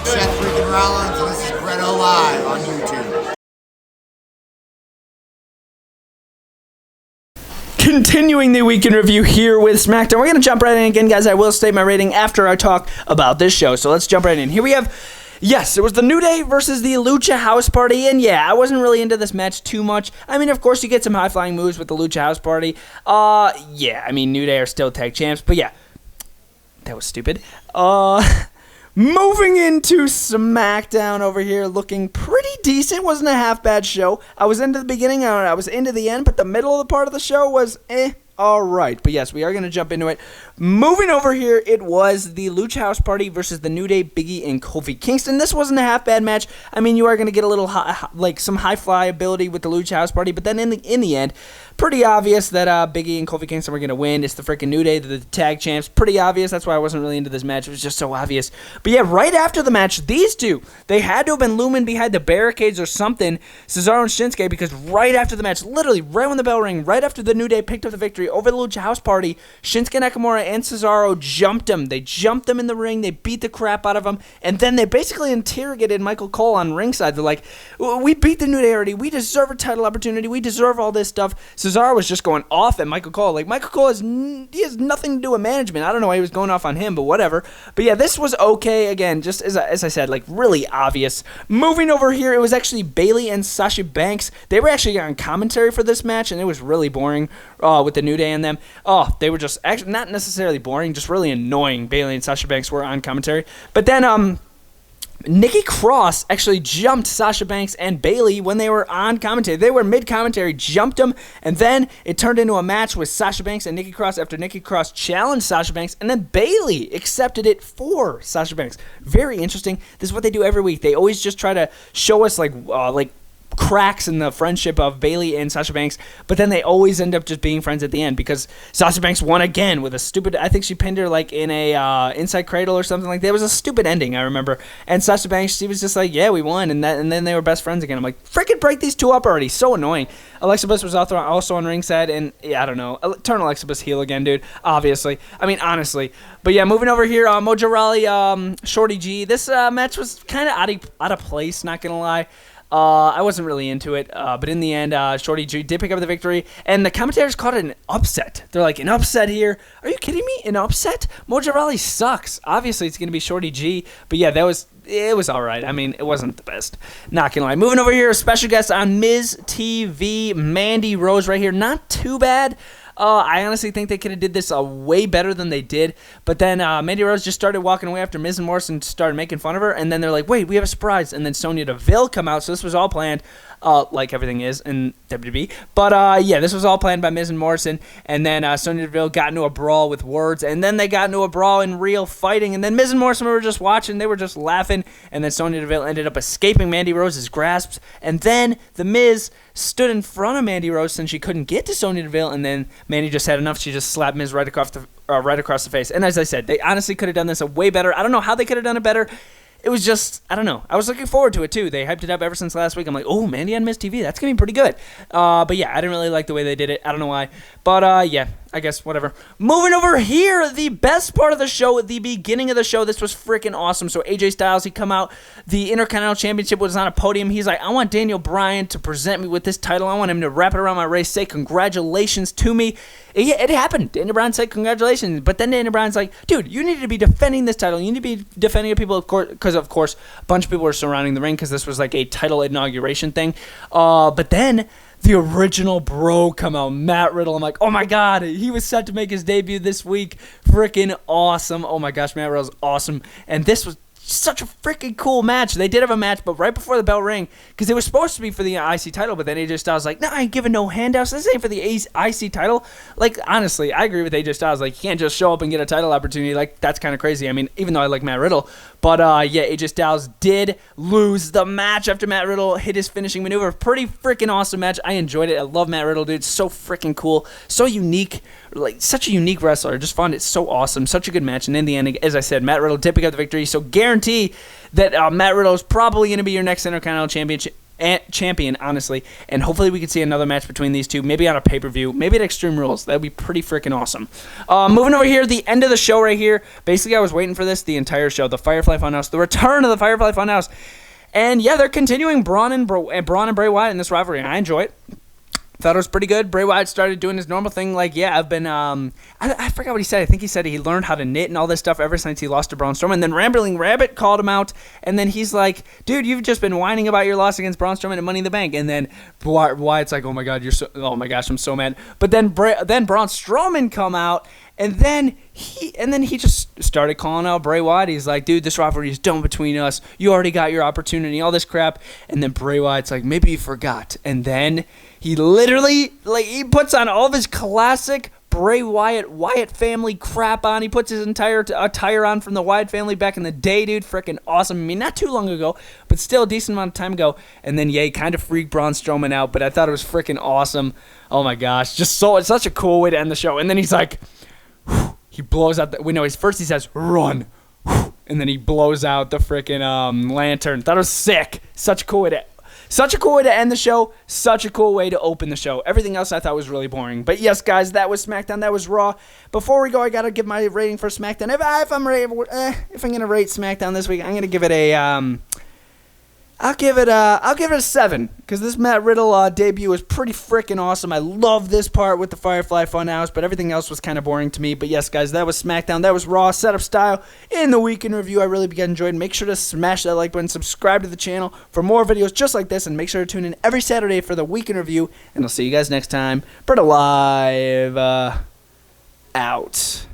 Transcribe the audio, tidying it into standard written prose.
Seth freaking Rollins, and this is BrettO Live on YouTube. Continuing the week in review here with SmackDown. We're going to jump right in again, guys. I will state my rating after I talk about this show. So let's jump right in. Here we have, yes, it was the New Day versus the Lucha House Party. And yeah, I wasn't really into this match too much. I mean, of course, you get some high-flying moves with the Lucha House Party. Yeah, I mean, New Day are still tag champs. But yeah, that was stupid. Moving into SmackDown over here, looking pretty decent. Wasn't a half-bad show. I was into the beginning, I was into the end, but the middle of the part of the show was alright. But yes, we are going to jump into it. Moving over here, it was the Lucha House Party versus the New Day, Big E, and Kofi Kingston. This wasn't a half-bad match. I mean, you are going to get a little, some high-fly ability with the Lucha House Party, but then in the end, pretty obvious that Big E and Kofi Kingston were going to win. It's the freaking New Day, the tag champs. Pretty obvious. That's why I wasn't really into this match. It was just so obvious. But yeah, right after the match, these two, they had to have been looming behind the barricades or something, Cesaro and Shinsuke, because right after the match, literally right when the bell rang, right after the New Day picked up the victory over the Lucha House Party, Shinsuke Nakamura and Cesaro jumped him. They jumped him in the ring. They beat the crap out of him. And then they basically interrogated Michael Cole on ringside. They're like, we beat the New Day already. We deserve a title opportunity. We deserve all this stuff. Cesaro was just going off at Michael Cole. Like, Michael Cole he has nothing to do with management. I don't know why he was going off on him, but whatever. But yeah, this was okay. Again, just as I said, like, really obvious. Moving over here, it was actually Bayley and Sasha Banks. They were actually on commentary for this match, and it was really boring with the New Day and them. They were just actually not necessarily boring, just really annoying. Bayley and Sasha Banks were on commentary. But then Nikki Cross actually jumped Sasha Banks and Bayley when they were on commentary. They were mid-commentary, jumped them, and then it turned into a match with Sasha Banks and Nikki Cross after Nikki Cross challenged Sasha Banks, and then Bayley accepted it for Sasha Banks. Very interesting. This is what they do every week. They always just try to show us like cracks in the friendship of Bayley and Sasha Banks, but then they always end up just being friends at the end because Sasha Banks won again with a stupid, I think she pinned her like in a inside cradle or something like that. It was a stupid ending, I remember. And Sasha Banks, she was just like, yeah, we won, and then they were best friends again. I'm like, freaking break these two up already. So annoying. Alexa Bliss was also on ringside, and yeah, I don't know. Turn Alexa Bliss heel again, dude. Obviously. I mean, honestly. But yeah, moving over here, Mojo Rawley, Shorty G. This match was kind of out of place, not going to lie. I wasn't really into it, but in the end, Shorty G did pick up the victory, and the commentators called it an upset. They're like, an upset here? Are you kidding me? An upset? Mojo Rawley sucks. Obviously, it's going to be Shorty G, but yeah, it was all right. I mean, it wasn't the best. Not going to lie. Moving over here, a special guest on Miz TV, Mandy Rose right here. Not too bad. I honestly think they could have did this way better than they did. But then Mandy Rose just started walking away after Miz and Morrison started making fun of her. And then they're like, wait, we have a surprise. And then Sonya Deville come out. So this was all planned, like everything is in WWE. But yeah, this was all planned by Miz and Morrison. And then Sonya Deville got into a brawl with words. And then they got into a brawl in real fighting. And then Miz and Morrison were just watching. They were just laughing. And then Sonya Deville ended up escaping Mandy Rose's grasps. And then The Miz stood in front of Mandy Rose since she couldn't get to Sonya Deville, and then Mandy just had enough. She just slapped Miz right across the face. And as I said, they honestly could have done this way better. I don't know how they could have done it better. It was just, I don't know. I was looking forward to it, too. They hyped it up ever since last week. I'm like, oh, Mandy on Miz TV. That's going to be pretty good. But yeah, I didn't really like the way they did it. I don't know why. But yeah, I guess whatever. Moving over here, the best part of the show, at the beginning of the show, this was freaking awesome. So AJ Styles, he come out. The Intercontinental Championship was on a podium. He's like, I want Daniel Bryan to present me with this title. I want him to wrap it around my waist, say congratulations to me. It happened. Daniel Bryan said congratulations. But then Daniel Bryan's like, dude, you need to be defending this title. You need to be defending it, people, of course, because, of course, a bunch of people were surrounding the ring because this was like a title inauguration thing. But then the original bro come out, Matt Riddle. I'm like, oh my God, he was set to make his debut this week. Freaking awesome. Oh my gosh, Matt Riddle's awesome. And this was such a freaking cool match. They did have a match, but right before the bell rang, because it was supposed to be for the IC title, but then AJ Styles like, no, I ain't giving no handouts. This ain't for the IC title. Like, honestly, I agree with AJ Styles. Like, you can't just show up and get a title opportunity. Like, that's kind of crazy. I mean, even though I like Matt Riddle, but yeah, AJ Styles did lose the match after Matt Riddle hit his finishing maneuver. Pretty freaking awesome match. I enjoyed it. I love Matt Riddle, dude. So freaking cool. So unique. Like, such a unique wrestler. I just found it so awesome. Such a good match. And in the end, as I said, Matt Riddle did pick up the victory. So guarantee that Matt Riddle is probably going to be your next Intercontinental champion, honestly. And hopefully we can see another match between these two, maybe on a pay-per-view, maybe at Extreme Rules. That would be pretty freaking awesome. Moving over here, the end of the show right here. Basically, I was waiting for this the entire show. The Firefly Funhouse, the return of the Firefly Funhouse. And yeah, they're continuing Braun and Bray Wyatt in this rivalry. I enjoy it. Thought it was pretty good. Bray Wyatt started doing his normal thing. Like, yeah, I've been, I forgot what he said. I think he said he learned how to knit and all this stuff ever since he lost to Braun Strowman. And then Rambling Rabbit called him out. And then he's like, dude, you've just been whining about your loss against Braun Strowman at Money in the Bank. And then Wyatt's like, oh my gosh, I'm so mad. But then Braun Strowman come out. And then he just started calling out Bray Wyatt. He's like, dude, this rivalry is done between us. You already got your opportunity, all this crap. And then Bray Wyatt's like, maybe you forgot. And then he literally, like, he puts on all of his classic Bray Wyatt family crap on. He puts his entire attire on from the Wyatt family back in the day, dude. Freaking awesome. I mean, not too long ago, but still a decent amount of time ago. And then, yeah, he kind of freaked Braun Strowman out, but I thought it was freaking awesome. Oh, my gosh. It's such a cool way to end the show. And then he's like, he blows out first he says, run. And then he blows out the freaking lantern. That was sick. Such a cool way to end the show. Such a cool way to open the show. Everything else I thought was really boring. But yes, guys, that was SmackDown. That was Raw. Before we go, I gotta give my rating for SmackDown. If I'm gonna rate SmackDown this week, I'm gonna give it a I'll give it a 7 because this Matt Riddle debut was pretty freaking awesome. I love this part with the Firefly Funhouse, but everything else was kind of boring to me. But yes, guys, that was SmackDown. That was Raw setup style in the week in review. I really enjoyed. Make sure to smash that like button, subscribe to the channel for more videos just like this, and make sure to tune in every Saturday for the week in review. And I'll see you guys next time. BrettO Live out.